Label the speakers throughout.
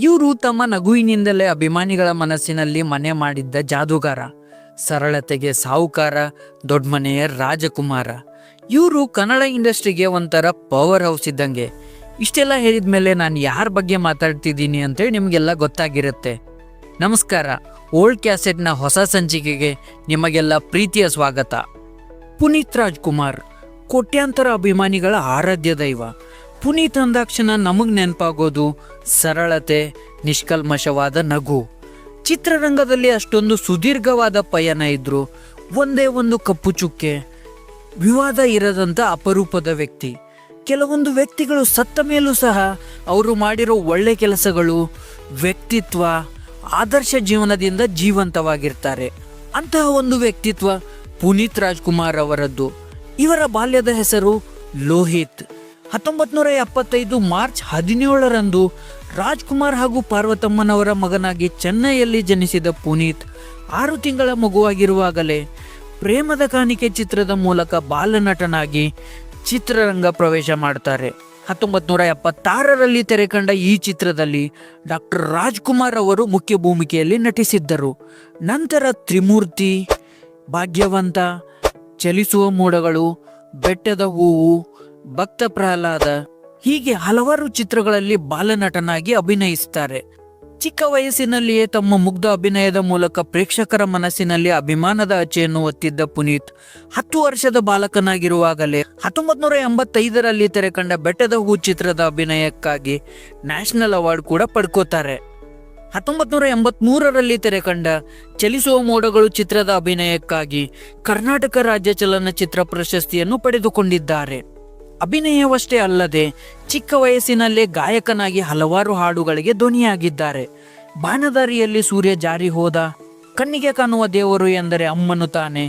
Speaker 1: ಇವರು ತಮ್ಮ ನಗುವಿನಿಂದಲೇ ಅಭಿಮಾನಿಗಳ ಮನಸ್ಸಿನಲ್ಲಿ ಮನೆ ಮಾಡಿದ್ದ ಜಾದೂಗಾರ, ಸರಳತೆಗೆ ಸಾಹುಕಾರ, ದೊಡ್ಡ ಮನೆಯ ರಾಜಕುಮಾರ. ಇವರು ಕನ್ನಡ ಇಂಡಸ್ಟ್ರಿಗೆ ಒಂಥರ ಪವರ್ ಹೌಸ್ ಇದ್ದಂಗೆ. ಇಷ್ಟೆಲ್ಲ ಹೇಳಿದ ಮೇಲೆ ನಾನು ಯಾರ ಬಗ್ಗೆ ಮಾತಾಡ್ತಿದ್ದೀನಿ ಅಂತೇಳಿ ನಿಮಗೆಲ್ಲ ಗೊತ್ತಾಗಿರುತ್ತೆ. ನಮಸ್ಕಾರ. ಓಲ್ಡ್ ಕ್ಯಾಸೆಟ್ನ ಹೊಸ ಸಂಚಿಕೆಗೆ ನಿಮಗೆಲ್ಲ ಪ್ರೀತಿಯ ಸ್ವಾಗತ. ಪುನೀತ್ ರಾಜ್ಕುಮಾರ್ ಕೋಟ್ಯಾಂತರ ಅಭಿಮಾನಿಗಳ ಆರಾಧ್ಯ ದೈವ. ಪುನೀತ್ ಅಂದಾಕ್ಷಣ ನಮಗೆ ನೆನಪಾಗೋದು ಸರಳತೆ, ನಿಷ್ಕಲ್ಮಶವಾದ ನಗು. ಚಿತ್ರರಂಗದಲ್ಲಿ ಅಷ್ಟೊಂದು ಸುದೀರ್ಘವಾದ ಪಯಣ ಇದ್ರು ಒಂದೇ ಒಂದು ಕಪ್ಪು ಚುಕ್ಕೆ, ವಿವಾದ ಇರದಂಥ ಅಪರೂಪದ ವ್ಯಕ್ತಿ. ಕೆಲವೊಂದು ವ್ಯಕ್ತಿಗಳು ಸತ್ತ ಮೇಲೂ ಸಹ ಅವರು ಮಾಡಿರೋ ಒಳ್ಳೆ ಕೆಲಸಗಳು, ವ್ಯಕ್ತಿತ್ವ, ಆದರ್ಶ ಜೀವನದಿಂದ ಜೀವಂತವಾಗಿರ್ತಾರೆ. ಅಂತಹ ಒಂದು ವ್ಯಕ್ತಿತ್ವ ಪುನೀತ್ ರಾಜ್ಕುಮಾರ್ ಅವರದ್ದು. ಇವರ ಬಾಲ್ಯದ ಹೆಸರು ಲೋಹಿತ್. 1975 ಮಾರ್ಚ್ 17ರಂದು ರಾಜ್ಕುಮಾರ್ ಹಾಗೂ ಪಾರ್ವತಮ್ಮನವರ ಮಗನಾಗಿ ಚೆನ್ನೈಯಲ್ಲಿ ಜನಿಸಿದ ಪುನೀತ್ 6 ತಿಂಗಳ ಮಗುವಾಗಿರುವಾಗಲೇ ಪ್ರೇಮದ ಕಾಣಿಕೆ ಚಿತ್ರದ ಮೂಲಕ ಬಾಲನಟನಾಗಿ ಚಿತ್ರರಂಗ ಪ್ರವೇಶ ಮಾಡ್ತಾರೆ. 1976ರಲ್ಲಿ ತೆರೆಕಂಡ ಈ ಚಿತ್ರದಲ್ಲಿ ಡಾಕ್ಟರ್ ರಾಜ್ಕುಮಾರ್ ಅವರು ಮುಖ್ಯ ಭೂಮಿಕೆಯಲ್ಲಿ ನಟಿಸಿದ್ದರು. ನಂತರ ತ್ರಿಮೂರ್ತಿ, ಭಾಗ್ಯವಂತ, ಚಲಿಸುವ ಮೋಡಗಳು, ಬೆಟ್ಟದ ಹೂವು, ಭಕ್ತ ಪ್ರಹ್ಲಾದ ಹೀಗೆ ಹಲವಾರು ಚಿತ್ರಗಳಲ್ಲಿ ಬಾಲನಟನಾಗಿ ಅಭಿನಯಿಸ್ತಾರೆ. ಚಿಕ್ಕ ವಯಸ್ಸಿನಲ್ಲಿಯೇ ತಮ್ಮ ಮುಗ್ಧ ಅಭಿನಯದ ಮೂಲಕ ಪ್ರೇಕ್ಷಕರ ಮನಸ್ಸಿನಲ್ಲಿ ಅಭಿಮಾನದ ಅಚ್ಚೆಯನ್ನು ಒತ್ತಿದ್ದ ಪುನೀತ್ 10 ವರ್ಷದ ಬಾಲಕನಾಗಿರುವಾಗಲೇ 1985ರಲ್ಲಿ ತೆರೆಕಂಡ ಬೆಟ್ಟದ ಹೂ ಚಿತ್ರದ ಅಭಿನಯಕ್ಕಾಗಿ ನ್ಯಾಷನಲ್ ಅವಾರ್ಡ್ ಕೂಡ ಪಡ್ಕೋತಾರೆ. 1983ರಲ್ಲಿ ತೆರೆಕಂಡ ಚಲಿಸುವ ಮೋಡಗಳು ಚಿತ್ರದ ಅಭಿನಯಕ್ಕಾಗಿ ಕರ್ನಾಟಕ ರಾಜ್ಯ ಚಲನಚಿತ್ರ ಪ್ರಶಸ್ತಿಯನ್ನು ಪಡೆದುಕೊಂಡಿದ್ದಾರೆ. ಅಭಿನಯವಷ್ಟೇ ಅಲ್ಲದೆ ಚಿಕ್ಕ ವಯಸ್ಸಿನಲ್ಲೇ ಗಾಯಕನಾಗಿ ಹಲವಾರು ಹಾಡುಗಳಿಗೆ ಧ್ವನಿಯಾಗಿದ್ದಾರೆ. ಬಾಣದಾರಿಯಲ್ಲಿ ಸೂರ್ಯ ಜಾರಿ ಹೋದ, ಕಣ್ಣಿಗೆ ಕಾಣುವ ದೇವರು ಎಂದರೆ ಅಮ್ಮನು ತಾನೆ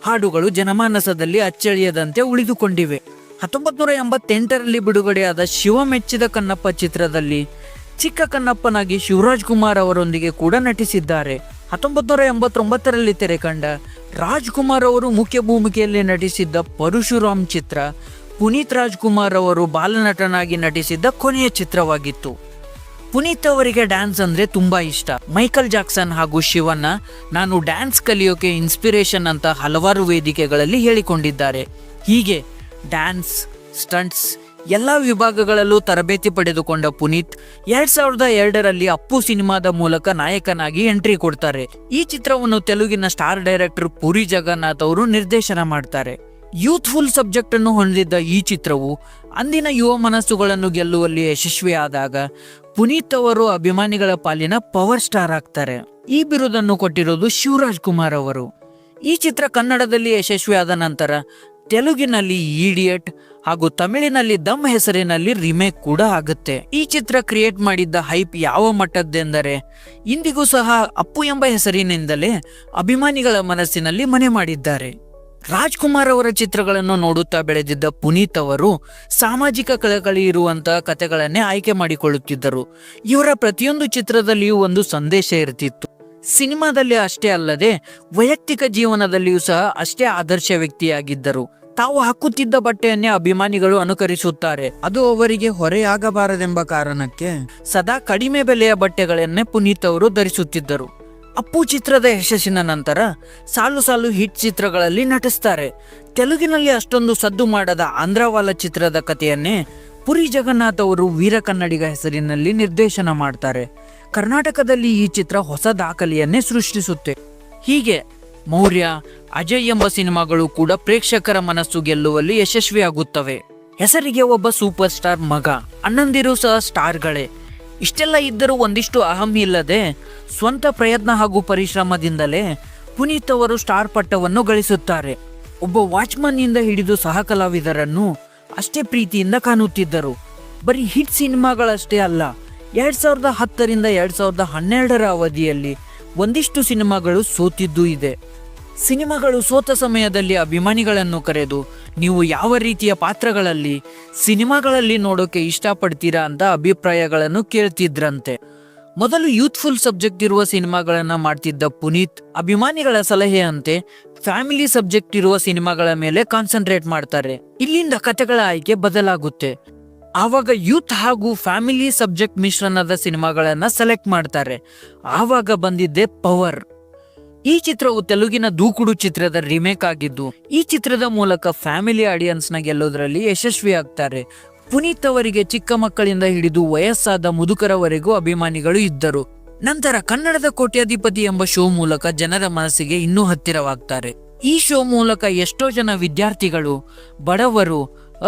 Speaker 1: ಹಾಡುಗಳು ಜನಮಾನಸದಲ್ಲಿ ಅಚ್ಚಳಿಯದಂತೆ ಉಳಿದುಕೊಂಡಿವೆ. 1988ರಲ್ಲಿ ಬಿಡುಗಡೆಯಾದ ಶಿವ ಮೆಚ್ಚಿದ ಕಣ್ಣಪ್ಪ ಚಿತ್ರದಲ್ಲಿ ಚಿಕ್ಕ ಕಣ್ಣಪ್ಪನಾಗಿ ಶಿವರಾಜ್ ಕುಮಾರ್ ಅವರೊಂದಿಗೆ ಕೂಡ ನಟಿಸಿದ್ದಾರೆ. 1989ರಲ್ಲಿ ತೆರೆಕಂಡ ರಾಜ್ಕುಮಾರ್ ಅವರು ಮುಖ್ಯ ಭೂಮಿಕೆಯಲ್ಲಿ ನಟಿಸಿದ್ದ ಪರಶುರಾಮ್ ಚಿತ್ರ ಪುನೀತ್ ರಾಜ್ಕುಮಾರ್ ಅವರು ಬಾಲನಟನಾಗಿ ನಟಿಸಿದ್ದ ಕೊನೆಯ ಚಿತ್ರವಾಗಿತ್ತು. ಪುನೀತ್ ಅವರಿಗೆ ಡ್ಯಾನ್ಸ್ ಅಂದರೆ ತುಂಬ ಇಷ್ಟ. ಮೈಕಲ್ ಜಾಕ್ಸನ್ ಹಾಗೂ ಶಿವಣ್ಣ ನಾನು ಡ್ಯಾನ್ಸ್ ಕಲಿಯೋಕೆ ಇನ್ಸ್ಪಿರೇಷನ್ ಅಂತ ಹಲವಾರು ವೇದಿಕೆಗಳಲ್ಲಿ ಹೇಳಿಕೊಂಡಿದ್ದಾರೆ. ಹೀಗೆ ಡ್ಯಾನ್ಸ್, ಸ್ಟಂಟ್ಸ್ ಎಲ್ಲ ವಿಭಾಗಗಳಲ್ಲೂ ತರಬೇತಿ ಪಡೆದುಕೊಂಡ ಪುನೀತ್ 2002ರಲ್ಲಿ ಅಪ್ಪು ಸಿನಿಮಾದ ಮೂಲಕ ನಾಯಕನಾಗಿ ಎಂಟ್ರಿ ಕೊಡ್ತಾರೆ. ಈ ಚಿತ್ರವನ್ನು ತೆಲುಗಿನ ಸ್ಟಾರ್ ಡೈರೆಕ್ಟರ್ ಪುರಿ ಜಗನ್ನಾಥ್ ಅವರು ನಿರ್ದೇಶನ ಮಾಡ್ತಾರೆ. ಯೂತ್ಫುಲ್ ಸಬ್ಜೆಕ್ಟ್ ಅನ್ನು ಹೊಂದಿದ್ದ ಈ ಚಿತ್ರವು ಅಂದಿನ ಯುವ ಮನಸ್ಸುಗಳನ್ನು ಗೆಲ್ಲುವಲ್ಲಿ ಯಶಸ್ವಿಯಾದಾಗ ಪುನೀತ್ ಅವರು ಅಭಿಮಾನಿಗಳ ಪಾಲಿನ ಪವರ್ ಸ್ಟಾರ್ ಆಗ್ತಾರೆ. ಈ ಬಿರುದನ್ನು ಕೊಟ್ಟಿರೋದು ಶಿವರಾಜ್ ಕುಮಾರ್ ಅವರು. ಈ ಚಿತ್ರ ಕನ್ನಡದಲ್ಲಿ ಯಶಸ್ವಿಯಾದ ನಂತರ ತೆಲುಗಿನಲ್ಲಿ ಈಡಿಯಟ್ ಹಾಗೂ ತಮಿಳಿನಲ್ಲಿ ದಮ್ ಹೆಸರಿನಲ್ಲಿ ರಿಮೇಕ್ ಕೂಡ ಆಗುತ್ತೆ. ಈ ಚಿತ್ರ ಕ್ರಿಯೇಟ್ ಮಾಡಿದ್ದ ಹೈಪ್ ಯಾವ ಮಟ್ಟದ್ದೆಂದರೆ ಇಂದಿಗೂ ಸಹ ಅಪ್ಪು ಎಂಬ ಹೆಸರಿನಿಂದಲೇ ಅಭಿಮಾನಿಗಳ ಮನಸ್ಸಿನಲ್ಲಿ ಮನೆ ಮಾಡಿದ್ದಾರೆ. ರಾಜ್ಕುಮಾರ್ ಅವರ ಚಿತ್ರಗಳನ್ನು ನೋಡುತ್ತಾ ಬೆಳೆದಿದ್ದ ಪುನೀತ್ ಅವರು ಸಾಮಾಜಿಕ ಕಳಕಳಿ ಇರುವಂತಹ ಕಥೆಗಳನ್ನೇ ಆಯ್ಕೆ ಮಾಡಿಕೊಳ್ಳುತ್ತಿದ್ದರು. ಇವರ ಪ್ರತಿಯೊಂದು ಚಿತ್ರದಲ್ಲಿಯೂ ಒಂದು ಸಂದೇಶ ಇರ್ತಿತ್ತು. ಸಿನಿಮಾದಲ್ಲಿ ಅಷ್ಟೇ ಅಲ್ಲದೆ ವೈಯಕ್ತಿಕ ಜೀವನದಲ್ಲಿಯೂ ಸಹ ಅಷ್ಟೇ ಆದರ್ಶ ವ್ಯಕ್ತಿಯಾಗಿದ್ದರು. ತಾವು ಹಾಕುತ್ತಿದ್ದ ಬಟ್ಟೆಯನ್ನೇ ಅಭಿಮಾನಿಗಳು ಅನುಕರಿಸುತ್ತಾರೆ, ಅದು ಅವರಿಗೆ ಹೊರೆಯಾಗಬಾರದೆಂಬ ಕಾರಣಕ್ಕೆ ಸದಾ ಕಡಿಮೆ ಬೆಲೆಯ ಬಟ್ಟೆಗಳನ್ನೇ ಪುನೀತ್ ಅವರು ಧರಿಸುತ್ತಿದ್ದರು. ಅಪ್ಪು ಚಿತ್ರದ ಯಶಸ್ಸಿನ ನಂತರ ಸಾಲು ಸಾಲು ಹಿಟ್ ಚಿತ್ರಗಳಲ್ಲಿ ನಟಿಸ್ತಾರೆ. ತೆಲುಗಿನಲ್ಲಿ ಅಷ್ಟೊಂದು ಸದ್ದು ಮಾಡದ ಆಂಧ್ರವಾಲ ಚಿತ್ರದ ಕಥೆಯನ್ನೇ ಪುರಿ ಜಗನ್ನಾಥ್ ಅವರು ವೀರ ಕನ್ನಡಿಗ ಹೆಸರಿನಲ್ಲಿ ನಿರ್ದೇಶನ ಮಾಡ್ತಾರೆ. ಕರ್ನಾಟಕದಲ್ಲಿ ಈ ಚಿತ್ರ ಹೊಸ ದಾಖಲೆಯನ್ನೇ ಸೃಷ್ಟಿಸುತ್ತೆ. ಹೀಗೆ ಮೌರ್ಯ, ಅಜಯ್ ಎಂಬ ಸಿನಿಮಾಗಳು ಕೂಡ ಪ್ರೇಕ್ಷಕರ ಮನಸ್ಸು ಗೆಲ್ಲುವಲ್ಲಿ ಯಶಸ್ವಿಯಾಗುತ್ತವೆ. ಹೆಸರಿಗೆ ಒಬ್ಬ ಸೂಪರ್ ಸ್ಟಾರ್ ಮಗ, ಅಣ್ಣಂದಿರು ಸಹ ಸ್ಟಾರ್ಗಳೇ. ಇಷ್ಟೆಲ್ಲ ಇದ್ದರೂ ಒಂದಿಷ್ಟು ಅಹಂ ಇಲ್ಲದೆ ಸ್ವಂತ ಪ್ರಯತ್ನ ಹಾಗೂ ಪರಿಶ್ರಮದಿಂದಲೇ ಪುನೀತ್ ಅವರು ಸ್ಟಾರ್ ಪಟ್ಟವನ್ನು ಗಳಿಸುತ್ತಾರೆ. ಒಬ್ಬ ವಾಚ್ಮನ್ ಇಂದ ಹಿಡಿದು ಸಹ ಕಲಾವಿದರನ್ನು ಅಷ್ಟೇ ಪ್ರೀತಿಯಿಂದ ಕಾಣುತ್ತಿದ್ದರು. ಬರೀ ಹಿಟ್ ಸಿನಿಮಾಗಳಷ್ಟೇ ಅಲ್ಲ, 2010ರಿಂದ 2012ರ ಅವಧಿಯಲ್ಲಿ ಒಂದಿಷ್ಟು ಸಿನಿಮಾಗಳು ಸೋತಿದ್ದೂ ಇದೆ. ಸಿನಿಮಾಗಳು ಸೋತ ಸಮಯದಲ್ಲಿ ಅಭಿಮಾನಿಗಳನ್ನು ಕರೆದು ನೀವು ಯಾವ ರೀತಿಯ ಪಾತ್ರಗಳಲ್ಲಿ ಸಿನಿಮಾಗಳಲ್ಲಿ ನೋಡೋಕೆ ಇಷ್ಟಪಡ್ತೀರಾ ಅಂತ ಅಭಿಪ್ರಾಯಗಳನ್ನು ಕೇಳ್ತಿದ್ರಂತೆ. ಮೊದಲು ಯೂತ್ಫುಲ್ ಸಬ್ಜೆಕ್ಟ್ ಇರುವ ಸಿನಿಮಾಗಳನ್ನು ಮಾಡ್ತಿದ್ದ ಪುನೀತ್ ಅಭಿಮಾನಿಗಳ ಸಲಹೆಯಂತೆ ಫ್ಯಾಮಿಲಿ ಸಬ್ಜೆಕ್ಟ್ ಇರುವ ಸಿನಿಮಾಗಳ ಮೇಲೆ ಕಾನ್ಸಂಟ್ರೇಟ್ ಮಾಡ್ತಾರೆ. ಇಲ್ಲಿಂದ ಕಥೆಗಳ ಆಯ್ಕೆ ಬದಲಾಗುತ್ತೆ. ಆವಾಗ ಯೂತ್ ಹಾಗೂ ಫ್ಯಾಮಿಲಿ ಸಬ್ಜೆಕ್ಟ್ ಮಿಶ್ರಣದ ಸಿನಿಮಾಗಳನ್ನ ಸೆಲೆಕ್ಟ್ ಮಾಡ್ತಾರೆ. ಆವಾಗ ಬಂದಿದ್ದೆ ಪವರ್. ಈ ಚಿತ್ರವು ತೆಲುಗಿನ ದೂಕುಡು ಚಿತ್ರದ ರಿಮೇಕ್ ಆಗಿದ್ದು, ಈ ಚಿತ್ರದ ಮೂಲಕ ಫ್ಯಾಮಿಲಿ ಆಡಿಯನ್ಸ್ ನ ಗೆಲ್ಲೋದ್ರಲ್ಲಿ ಯಶಸ್ವಿ ಆಗ್ತಾರೆ. ಪುನೀತ್ ಅವರಿಗೆ ಚಿಕ್ಕ ಮಕ್ಕಳಿಂದ ಹಿಡಿದು ವಯಸ್ಸಾದ ಮುದುಕರವರೆಗೂ ಅಭಿಮಾನಿಗಳು ಇದ್ದರು. ನಂತರ ಕನ್ನಡದ ಕೋಟ್ಯಾಧಿಪತಿ ಎಂಬ ಶೋ ಮೂಲಕ ಜನರ ಮನಸ್ಸಿಗೆ ಇನ್ನೂ ಹತ್ತಿರವಾಗ್ತಾರೆ. ಈ ಶೋ ಮೂಲಕ ಎಷ್ಟೋ ಜನ ವಿದ್ಯಾರ್ಥಿಗಳು, ಬಡವರು,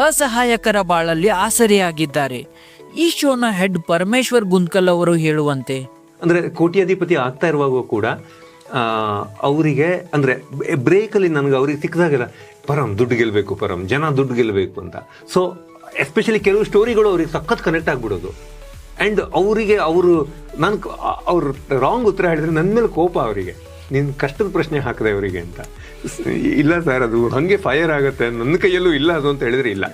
Speaker 1: ಅಸಹಾಯಕರ ಬಾಳಲ್ಲಿ ಆಸರೆಯಾಗಿದ್ದಾರೆ. ಈ ಶೋನ ಹೆಡ್ ಪರಮೇಶ್ವರ್ ಗುಂತ್ಕಲ್ ಅವರು ಹೇಳುವಂತೆ,
Speaker 2: ಅಂದ್ರೆ ಕೋಟ್ಯಾಧಿಪತಿ ಆಗ್ತಾ ಇರುವಾಗ ಕೂಡ ಅವರಿಗೆ ಅಂದ್ರೆ ಬ್ರೇಕಲ್ಲಿ ನನಗೆ ಅವ್ರಿಗೆ ಸಿಕ್ಕಿದಾಗೆಲ್ಲ ಪರಂ ದುಡ್ಡು ಗೆಲ್ಲಬೇಕು, ಪರಂ ಜನ ದುಡ್ಡು ಗೆಲ್ಲಬೇಕು ಅಂತ. ಸೊ ಎಸ್ಪೆಷಲಿ ಕೆಲವು ಸ್ಟೋರಿಗಳು ಅವ್ರಿಗೆ ಸಖತ್ ಕನೆಕ್ಟ್ ಆಗ್ಬಿಡೋದು. ಆ್ಯಂಡ್ ಅವರಿಗೆ ಅವ್ರು ರಾಂಗ್ ಉತ್ತರ ಹೇಳಿದ್ರೆ ನನ್ನ ಮೇಲೆ ಕೋಪ ಅವರಿಗೆ, ನೀನು ಕಷ್ಟದ ಪ್ರಶ್ನೆ ಹಾಕಿದೆ ಅವರಿಗೆ ಅಂತ. ಇಲ್ಲ ಸರ್, ಅದು ಹಾಗೆ ಫೈರ್ ಆಗುತ್ತೆ, ನನ್ನ ಕೈಯಲ್ಲೂ ಇಲ್ಲ ಅದು ಅಂತ ಹೇಳಿದ್ರೆ ಇಲ್ಲ,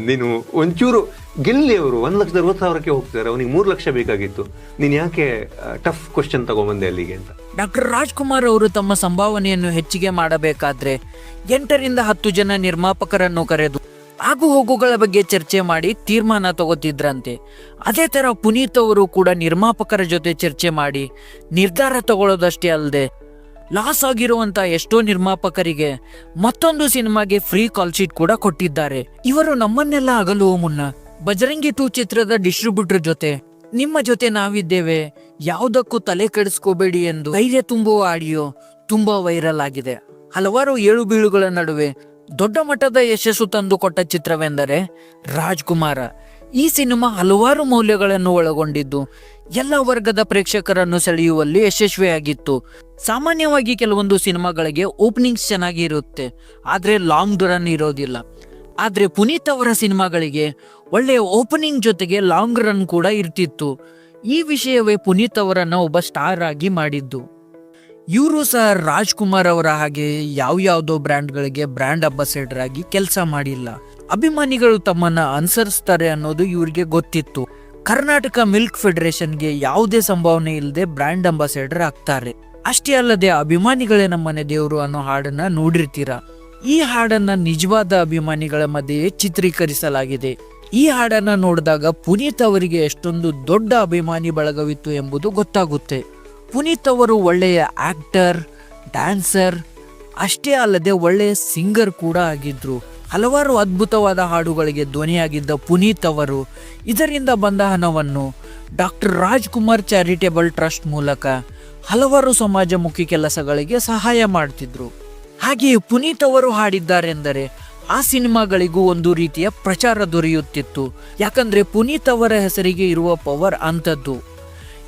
Speaker 2: ನೀನು ಒಂಚೂರು ಗೆಲ್ಲಿ. ಅವರು 1,60,000 ಹೋಗ್ತಾರೆ, ಅವನಿಗೆ 3 ಲಕ್ಷ ಬೇಕಾಗಿತ್ತು, ನೀನು ಯಾಕೆ ಟಫ್ ಕ್ವಶನ್ ತಗೊಂಬಂದೆ ಅಲ್ಲಿಗೆ ಅಂತ.
Speaker 1: ಡಾಕ್ಟರ್ ರಾಜ್ಕುಮಾರ್ ಅವರು ತಮ್ಮ ಸಂಭಾವನೆಯನ್ನು ಹೆಚ್ಚಿಗೆ ಮಾಡಬೇಕಾದ್ರೆ 8 ರಿಂದ 10 ಜನ ನಿರ್ಮಾಪಕರನ್ನು ಕರೆದು ಆಗು ಹೋಗುಗಳ ಬಗ್ಗೆ ಚರ್ಚೆ ಮಾಡಿ ತೀರ್ಮಾನ ತಗೋತಿದ್ರಂತೆ. ಅದೇ ತರ ಪುನೀತ್ ಅವರು ಕೂಡ ನಿರ್ಮಾಪಕರ ಜೊತೆ ಚರ್ಚೆ ಮಾಡಿ ನಿರ್ಧಾರ ತಗೊಳ್ಳೋದಷ್ಟೇ ಅಲ್ಲದೆ ಲಾಸ್ ಆಗಿರುವಂತ ಎಷ್ಟೋ ನಿರ್ಮಾಪಕರಿಗೆ ಮತ್ತೊಂದು ಸಿನಿಮಾಗೆ ಫ್ರೀ ಕಾಲ್ ಶೀಟ್ ಕೂಡ ಕೊಟ್ಟಿದ್ದಾರೆ. ಇವರು ನಮ್ಮನ್ನೆಲ್ಲ ಅಗಲುವ ಮುನ್ನ ಬಜರಂಗಿ 2 ಚಿತ್ರದ ಡಿಸ್ಟ್ರಿಬ್ಯೂಟರ್ ಜೊತೆ ನಿಮ್ಮ ಜೊತೆ ನಾವಿದ್ದೇವೆ, ಯಾವುದಕ್ಕೂ ತಲೆ ಕೆಡಿಸ್ಕೋಬೇಡಿ ಎಂದು ಧೈರ್ಯ ತುಂಬುವ ಆಡಿಯೋ ತುಂಬಾ ವೈರಲ್ ಆಗಿದೆ. ಹಲವಾರು ಏಳು ಬೀಳುಗಳ ನಡುವೆ ದೊಡ್ಡ ಮಟ್ಟದ ಯಶಸ್ಸು ತಂದುಕೊಟ್ಟ ಚಿತ್ರವೆಂದರೆ ರಾಜ್ಕುಮಾರ. ಈ ಸಿನಿಮಾ ಹಲವಾರು ಮೌಲ್ಯಗಳನ್ನು ಒಳಗೊಂಡಿದ್ದು ಎಲ್ಲ ವರ್ಗದ ಪ್ರೇಕ್ಷಕರನ್ನು ಸೆಳೆಯುವಲ್ಲಿ ಯಶಸ್ವಿಯಾಗಿತ್ತು. ಸಾಮಾನ್ಯವಾಗಿ ಕೆಲವೊಂದು ಸಿನಿಮಾಗಳಿಗೆ ಓಪನಿಂಗ್ಸ್ ಚೆನ್ನಾಗಿ ಇರುತ್ತೆ, ಆದ್ರೆ ಲಾಂಗ್ ರನ್ ಇರೋದಿಲ್ಲ. ಆದ್ರೆ ಪುನೀತ್ ಅವರ ಸಿನಿಮಾಗಳಿಗೆ ಒಳ್ಳೆಯ ಓಪನಿಂಗ್ ಜೊತೆಗೆ ಲಾಂಗ್ ರನ್ ಕೂಡ ಇರ್ತಿತ್ತು. ಈ ವಿಷಯವೇ ಪುನೀತ್ ಅವರನ್ನ ಒಬ್ಬ ಸ್ಟಾರ್ ಆಗಿ ಮಾಡಿದ್ದು. ಇವರು ಸಹ ರಾಜ್ಕುಮಾರ್ ಅವರ ಹಾಗೆ ಯಾವ್ಯಾವುದೋ ಬ್ರ್ಯಾಂಡ್ಗಳಿಗೆ ಬ್ರ್ಯಾಂಡ್ ಅಂಬಾಸಿಡರ್ ಆಗಿ ಕೆಲಸ ಮಾಡಿಲ್ಲ. ಅಭಿಮಾನಿಗಳು ತಮ್ಮನ್ನ ಅನುಸರಿಸ್ತಾರೆ ಅನ್ನೋದು ಇವರಿಗೆ ಗೊತ್ತಿತ್ತು. ಕರ್ನಾಟಕ ಮಿಲ್ಕ್ ಫೆಡರೇಷನ್ಗೆ ಯಾವುದೇ ಸಂಭಾವನೆ ಇಲ್ಲದೆ ಬ್ರ್ಯಾಂಡ್ ಅಂಬಾಸಿಡರ್ ಆಗ್ತಾರೆ. ಅಷ್ಟೇ ಅಲ್ಲದೆ ಅಭಿಮಾನಿಗಳೇ ನಮ್ಮನೆ ದೇವರು ಅನ್ನೋ ಹಾಡನ್ನ ನೋಡಿರ್ತೀರಾ. ಈ ಹಾಡನ್ನ ನಿಜವಾದ ಅಭಿಮಾನಿಗಳ ಮಧ್ಯೆ ಚಿತ್ರೀಕರಿಸಲಾಗಿದೆ. ಈ ಹಾಡನ್ನ ನೋಡಿದಾಗ ಪುನೀತ್ ಅವರಿಗೆ ಎಷ್ಟೊಂದು ದೊಡ್ಡ ಅಭಿಮಾನಿ ಬಳಗವಿತ್ತು ಎಂಬುದು ಗೊತ್ತಾಗುತ್ತೆ. ಪುನೀತ್ ಅವರು ಒಳ್ಳೆಯ ಆಕ್ಟರ್, ಡ್ಯಾನ್ಸರ್, ಅಷ್ಟೇ ಅಲ್ಲದೆ ಒಳ್ಳೆಯ ಸಿಂಗರ್ ಕೂಡ ಆಗಿದ್ರು. ಹಲವಾರು ಅದ್ಭುತವಾದ ಹಾಡುಗಳಿಗೆ ಧ್ವನಿಯಾಗಿದ್ದ ಪುನೀತ್ ಅವರು ಇದರಿಂದ ಬಂದ ಹಣವನ್ನು ಡಾಕ್ಟರ್ ರಾಜ್ಕುಮಾರ್ ಚಾರಿಟೇಬಲ್ ಟ್ರಸ್ಟ್ ಮೂಲಕ ಹಲವಾರು ಸಮಾಜಮುಖಿ ಕೆಲಸಗಳಿಗೆ ಸಹಾಯ ಮಾಡ್ತಿದ್ರು. ಹಾಗೆಯೇ ಪುನೀತ್ ಅವರು ಹಾಡಿದ್ದಾರೆಂದರೆ ಆ ಸಿನಿಮಾಗಳಿಗೂ ಒಂದು ರೀತಿಯ ಪ್ರಚಾರ ದೊರೆಯುತ್ತಿತ್ತು. ಯಾಕಂದ್ರೆ ಪುನೀತ್ ಅವರ ಹೆಸರಿಗೆ ಇರುವ ಪವರ್ ಅಂಥದ್ದು.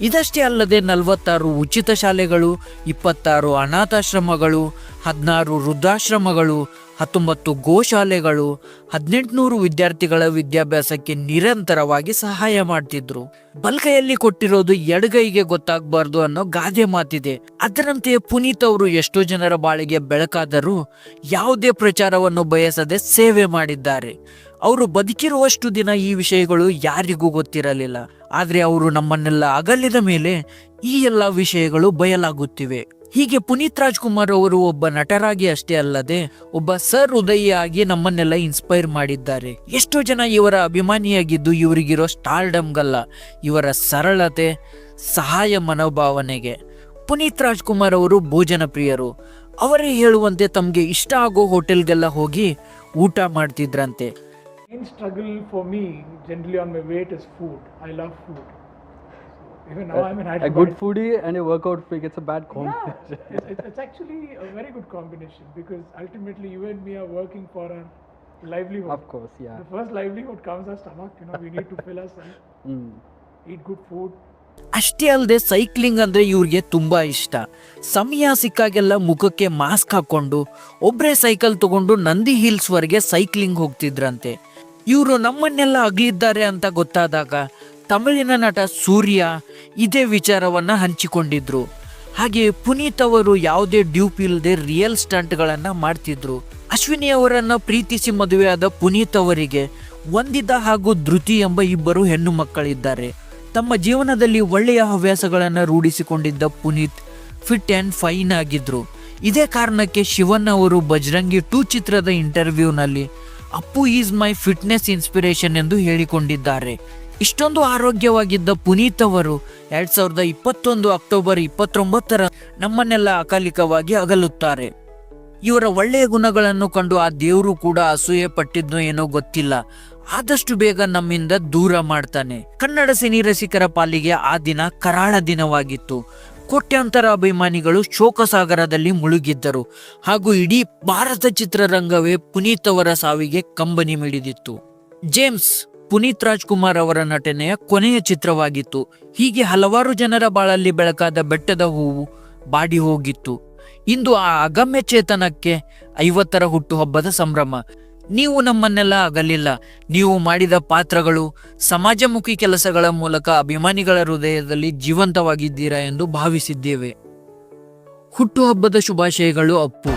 Speaker 1: ಇದಷ್ಟೇ ಅಲ್ಲದೆ 46 ಉಚಿತ ಶಾಲೆಗಳು, 26 ಅನಾಥಾಶ್ರಮಗಳು, 16 ವೃದ್ಧಾಶ್ರಮಗಳು, 19 ಗೋಶಾಲೆಗಳು, 1800 ವಿದ್ಯಾರ್ಥಿಗಳ ವಿದ್ಯಾಭ್ಯಾಸಕ್ಕೆ ನಿರಂತರವಾಗಿ ಸಹಾಯ ಮಾಡ್ತಿದ್ರು. ಬಲ್ಕೈಯಲ್ಲಿ ಕೊಟ್ಟಿರೋದು ಎಡಗೈಗೆ ಗೊತ್ತಾಗಬಾರ್ದು ಅನ್ನೋ ಗಾದೆ ಮಾತಿದೆ. ಅದರಂತೆ ಪುನೀತ್ ಅವರು ಎಷ್ಟೋ ಜನರ ಬಾಳಿಗೆ ಬೆಳಕಾದರೂ ಯಾವುದೇ ಪ್ರಚಾರವನ್ನು ಬಯಸದೆ ಸೇವೆ ಮಾಡಿದ್ದಾರೆ. ಅವರು ಬದುಕಿರುವಷ್ಟು ದಿನ ಈ ವಿಷಯಗಳು ಯಾರಿಗೂ ಗೊತ್ತಿರಲಿಲ್ಲ. ಆದ್ರೆ ಅವರು ನಮ್ಮನ್ನೆಲ್ಲ ಅಗಲಿದ ಮೇಲೆ ಈ ಎಲ್ಲ ವಿಷಯಗಳು ಬಯಲಾಗುತ್ತಿವೆ. ಹೀಗೆ ಪುನೀತ್ ರಾಜ್ಕುಮಾರ್ ಅವರು ಒಬ್ಬ ನಟರಾಗಿ ಅಷ್ಟೇ ಅಲ್ಲದೆ ಒಬ್ಬ ಸರ್ ಹೃದಯಿಯಾಗಿ ನಮ್ಮನ್ನೆಲ್ಲ ಇನ್ಸ್ಪೈರ್ ಮಾಡಿದ್ದಾರೆ. ಎಷ್ಟೋ ಜನ ಇವರ ಅಭಿಮಾನಿಯಾಗಿದ್ದು ಇವರಿಗಿರೋ ಸ್ಟಾರ್ಡಮ್ಗಲ್ಲ, ಇವರ ಸರಳತೆ, ಸಹಾಯ ಮನೋಭಾವನೆಗೆ. ಪುನೀತ್ ರಾಜ್ಕುಮಾರ್ ಅವರು ಭೋಜನ ಪ್ರಿಯರು. ಅವರೇ ಹೇಳುವಂತೆ ತಮಗೆ ಇಷ್ಟ ಆಗೋ ಹೋಟೆಲ್ಗೆಲ್ಲ ಹೋಗಿ ಊಟ ಮಾಡ್ತಿದ್ರಂತೆ.
Speaker 3: Main struggle for me generally on my weight is food. I love food. Even now I'm in Hyderabad.
Speaker 4: A good foodie and a workout freak, it's a bad combination.
Speaker 3: Yeah, it's actually a very good combination because ultimately you and me are working for our livelihood.
Speaker 4: Of course, yeah.
Speaker 3: The first livelihood comes our stomach, we need to fill ourselves, eat good food.
Speaker 1: ಅಷ್ಟೇ ಅಲ್ಲದೆ cycling ಅಂದ್ರೆ ಇವ್ರಿಗೆ ತುಂಬಾ ಇಷ್ಟ. ಸಮಯ ಸಿಕ್ಕಾಗೆಲ್ಲ ಮುಖಕ್ಕೆ mask ಹಾಕೊಂಡು ಒಬ್ರೇ ಸೈಕಲ್ ತಗೊಂಡು ನಂದಿ ಹಿಲ್ಸ್ ವರೆಗೆ ಸೈಕ್ಲಿಂಗ್ ಹೋಗ್ತಿದ್ರಂತೆ. ಇವರು ನಮ್ಮನ್ನೆಲ್ಲ ಅಗಲಿದ್ದಾರೆ ಅಂತ ಗೊತ್ತಾದಾಗ ತಮಿಳಿನ ನಟ ಸೂರ್ಯ ಇದೇ ವಿಚಾರವನ್ನ ಹಂಚಿಕೊಂಡಿದ್ರು. ಹಾಗೆ ಪುನೀತ್ ಅವರು ಯಾವುದೇ ಡ್ಯೂಪ್ ಇಲ್ಲದೆ ರಿಯಲ್ ಸ್ಟಂಟ್ಗಳನ್ನ ಮಾಡ್ತಿದ್ರು. ಅಶ್ವಿನಿ ಅವರನ್ನ ಪ್ರೀತಿಸಿ ಮದುವೆಯಾದ ಪುನೀತ್ ಅವರಿಗೆ ವಂದಿತಾ ಹಾಗೂ ಧೃತಿ ಎಂಬ 2 ಹೆಣ್ಣು ಮಕ್ಕಳಿದ್ದಾರೆ. ತಮ್ಮ ಜೀವನದಲ್ಲಿ ಒಳ್ಳೆಯ ಹವ್ಯಾಸಗಳನ್ನು ರೂಢಿಸಿಕೊಂಡಿದ್ದ ಪುನೀತ್ ಫಿಟ್ ಆ್ಯಂಡ್ ಫೈನ್ ಆಗಿದ್ರು. ಇದೇ ಕಾರಣಕ್ಕೆ ಶಿವನ್ ಅವರು ಬಜರಂಗಿ 2 ಚಿತ್ರದ ಇಂಟರ್ವ್ಯೂನಲ್ಲಿ Appu is my fitness inspiration ಎಂದು ಹೇಳಿಕೊಂಡಿದ್ದಾರೆ. ಇಷ್ಟೊಂದು ಆರೋಗ್ಯವಾಗಿದ್ದ ಪುನೀತ್ ಅವರು 2021 ಅಕ್ಟೋಬರ್ 29 ನಮ್ಮನ್ನೆಲ್ಲ ಅಕಾಲಿಕವಾಗಿ ಅಗಲುತ್ತಾರೆ. ಇವರ ಒಳ್ಳೆಯ ಗುಣಗಳನ್ನು ಕಂಡು ಆ ದೇವರು ಕೂಡ ಅಸೂಯೆ ಪಟ್ಟಿದ್ನೋ ಏನೋ ಗೊತ್ತಿಲ್ಲ, ಆದಷ್ಟು ಬೇಗ ನಮ್ಮಿಂದ ದೂರ ಮಾಡ್ತಾನೆ. ಕನ್ನಡ ಸಿನಿ ರಸಿಕರ ಪಾಲಿಗೆ ಆ ದಿನ ಕರಾಳ ದಿನವಾಗಿತ್ತು. ಕೋಟ್ಯಾಂತರ ಅಭಿಮಾನಿಗಳು ಶೋಕಸಾಗರದಲ್ಲಿ ಮುಳುಗಿದ್ದರು ಹಾಗೂ ಇಡೀ ಭಾರತ ಚಿತ್ರರಂಗವೇ ಪುನೀತ್ ಅವರ ಸಾವಿಗೆ ಕಂಬನಿ ಮಿಡಿದಿತ್ತು. ಜೇಮ್ಸ್ ಪುನೀತ್ ರಾಜ್ಕುಮಾರ್ ಅವರ ನಟನೆಯ ಕೊನೆಯ ಚಿತ್ರವಾಗಿತ್ತು. ಹೀಗೆ ಹಲವಾರು ಜನರ ಬಾಳಲ್ಲಿ ಬೆಳಕಾದ ಬೆಟ್ಟದ ಹೂವು ಬಾಡಿ ಹೋಗಿತ್ತು. ಇಂದು ಆ ಅಗಮ್ಯ ಚೇತನಕ್ಕೆ 50ರ ಹುಟ್ಟುಹಬ್ಬದ ಸಂಭ್ರಮ. ನೀವು ನಮ್ಮನ್ನೆಲ್ಲ ಅಗಲಿಲ್ಲ. ನೀವು ಮಾಡಿದ ಪಾತ್ರಗಳು, ಸಮಾಜಮುಖಿ ಕೆಲಸಗಳ ಮೂಲಕ ಅಭಿಮಾನಿಗಳ ಹೃದಯದಲ್ಲಿ ಜೀವಂತವಾಗಿದ್ದೀರಾ ಎಂದು ಭಾವಿಸಿದ್ದೇವೆ. ಹುಟ್ಟುಹಬ್ಬದ ಶುಭಾಶಯಗಳು ಅಪ್ಪು.